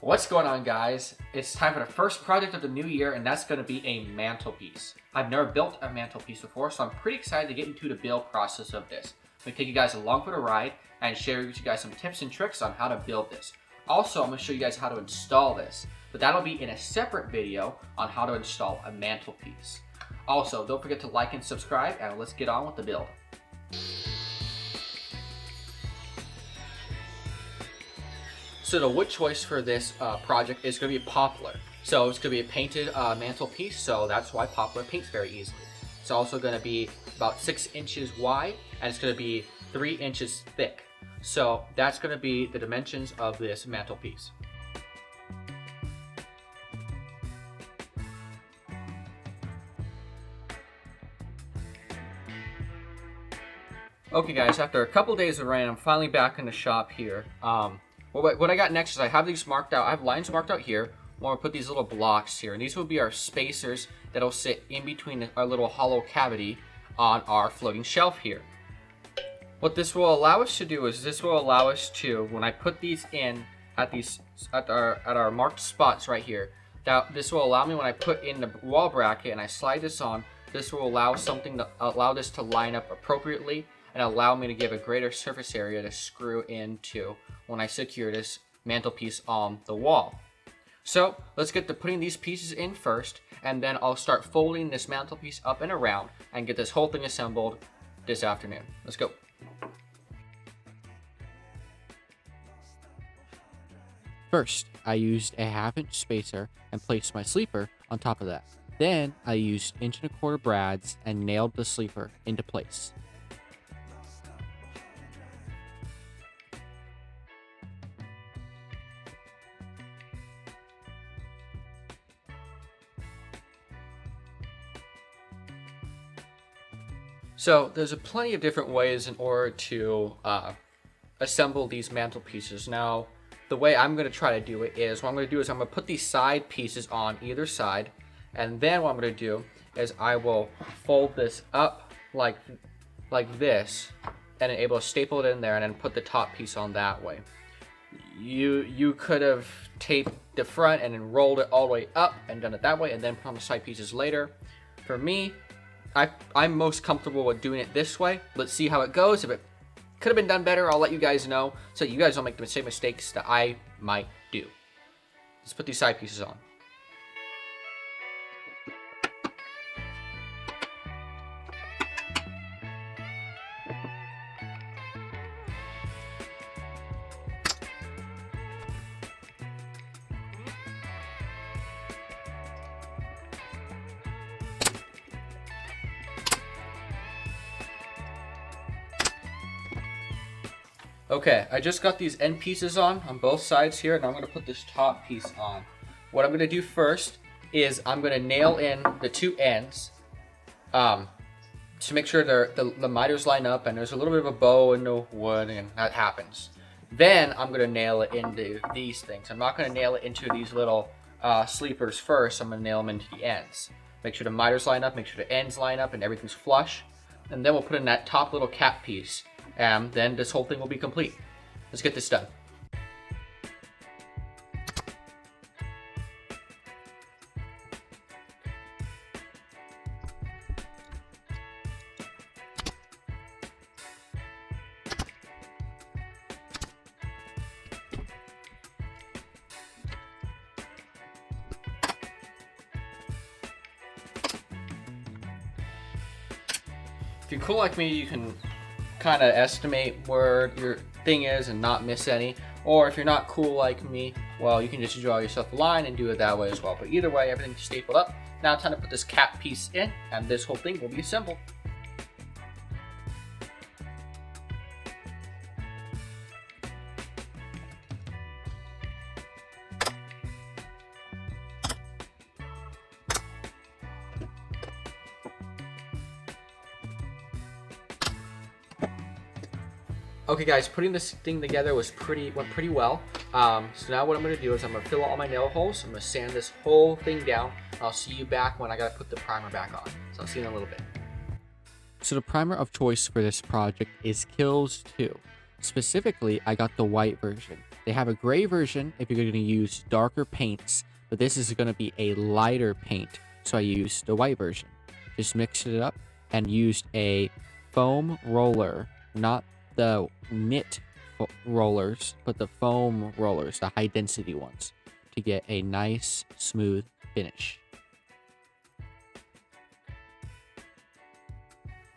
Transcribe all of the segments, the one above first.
What's going on, guys? It's time for the first project of the new year, and that's going to be a mantelpiece. I've never built a mantelpiece before, so I'm pretty excited to get into the build process of this. I'm going to take you guys along for the ride and share with you guys some tips and tricks on how to build this. Also, I'm going to show you guys how to install this, but that'll be in a separate video on how to install a mantelpiece. Also, don't forget to like and subscribe, and let's get on with the build. So the wood choice for this project is going to be poplar. So it's going to be a painted mantelpiece, so that's why poplar paints very easily. It's also going to be about 6 inches wide, and it's going to be 3 inches thick. So that's going to be the dimensions of this mantelpiece. Okay guys, after a couple days of rain, I'm finally back in the shop here. What I got next is I have these marked out. I have lines marked out here. I'm going to put these little blocks here, and these will be our spacers that'll sit in between our little hollow cavity on our floating shelf here. What this will allow us to do is this will allow us to, when I put these in at our marked spots right here, this will allow me, when I put in the wall bracket and I slide this on, this will allow this to line up appropriately and allow me to give a greater surface area to screw into when I secure this mantelpiece on the wall. So let's get to putting these pieces in first, and then I'll start folding this mantelpiece up and around and get this whole thing assembled this afternoon. Let's go. First, I used a 1/2-inch spacer and placed my sleeper on top of that. Then I used 1.25-inch brads and nailed the sleeper into place. So there's plenty of different ways in order to assemble these mantelpieces. Now, the way I'm going to try to do it is, what I'm going to do is I'm going to put these side pieces on either side, and then what I'm going to do is I will fold this up like this, and able to staple it in there, and then put the top piece on that way. You could have taped the front and then rolled it all the way up and done it that way, and then put on the side pieces later. For me, I'm most comfortable with doing it this way. Let's see how it goes. If it could have been done better, I'll let you guys know, so you guys don't make the same mistakes that I might do. Let's put these side pieces on. Okay, I just got these end pieces on both sides here, and I'm going to put this top piece on. What I'm going to do first is I'm going to nail in the two ends to make sure the miters line up, and there's a little bit of a bow in the wood, and that happens. Then I'm going to nail it into these things. I'm not going to nail it into these little sleepers first. I'm going to nail them into the ends. Make sure the miters line up, make sure the ends line up, and everything's flush. And then we'll put in that top little cap piece. And then this whole thing will be complete. Let's get this done. If you're cool like me, you can kind of estimate where your thing is and not miss any. Or if you're not cool like me, well, you can just draw yourself a line and do it that way as well. But either way, everything's stapled up. Now time to put this cap piece in, and this whole thing will be assembled. Okay guys, putting this thing together went pretty well. So now what I'm going to do is I'm going to fill all my nail holes. I'm going to sand this whole thing down. I'll see you back when I got to put the primer back on. So I'll see you in a little bit. So the primer of choice for this project is Kills 2. Specifically, I got the white version. They have a gray version if you're going to use darker paints, but this is going to be a lighter paint, so I used the white version. Just mixed it up and used a foam roller, not the knit rollers, but the foam rollers, the high density ones, to get a nice smooth finish.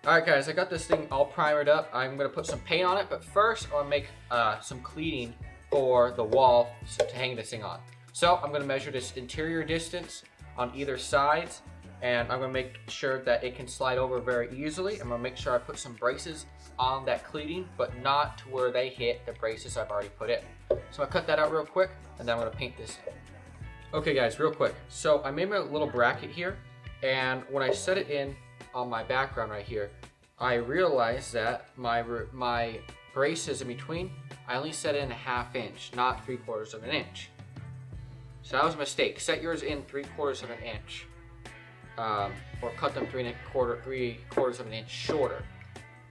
Alright guys, I got this thing all primered up. I'm going to put some paint on it, but first I want to make some cleaning for the wall to hang this thing on. So I'm going to measure this interior distance on either sides, and I'm going to make sure that it can slide over very easily. I'm going to make sure I put some braces on that cleaning, but not to where they hit the braces I've already put in. So I'm going to cut that out real quick, and then I'm going to paint this in. Okay guys, real quick. So I made my little bracket here, and when I set it in on my background right here, I realized that my braces in between, I only set in a 1/2 inch, not 3/4 of an inch. So that was a mistake. Set yours in 3/4 of an inch, or cut them 3/4 of an inch shorter.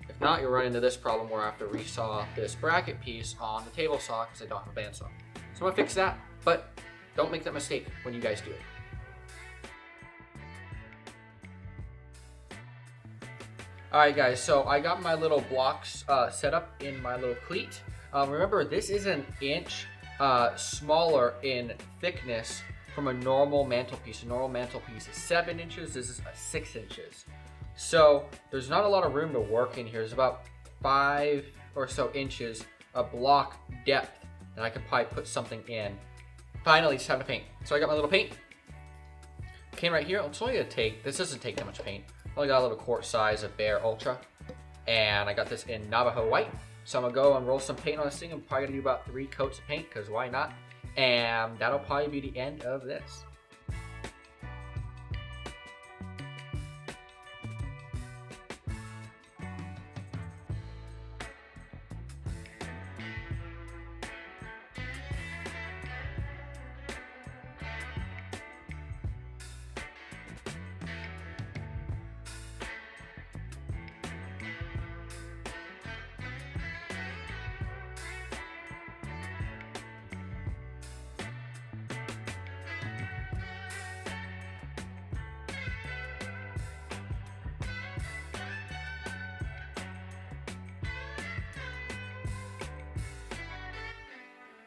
If not, you'll run into this problem where I have to resaw this bracket piece on the table saw because I don't have a bandsaw. So I'm gonna fix that, but don't make that mistake when you guys do it. Alright guys, so I got my little blocks set up in my little cleat. Remember, this is an inch smaller in thickness from a normal mantelpiece. A normal mantelpiece is 7 inches, this is 6 inches. So there's not a lot of room to work in here. There's about 5 or so inches of block depth, and I could probably put something in. Finally, it's time to paint. So I got my little paint. Came right here. It's only gonna take, this doesn't take that much paint. I only got a little quart size of Bear Ultra, and I got this in Navajo white. So I'm gonna go and roll some paint on this thing. I'm probably gonna do about 3 coats of paint, because why not? And that'll probably be the end of this.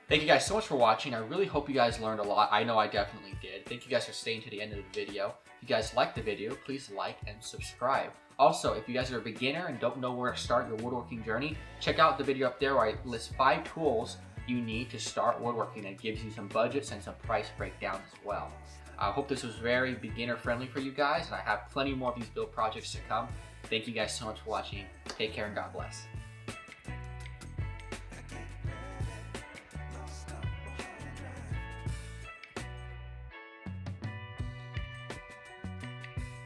Thank you guys so much for watching. I really hope you guys learned a lot. I know I definitely did. Thank you guys for staying to the end of the video. If you guys liked the video, please like and subscribe. Also, if you guys are a beginner and don't know where to start your woodworking journey, check out the video up there where I list 5 tools you need to start woodworking. It gives you some budgets and some price breakdowns as well. I hope this was very beginner friendly for you guys, and I have plenty more of these build projects to come. Thank you guys so much for watching. Take care and God bless.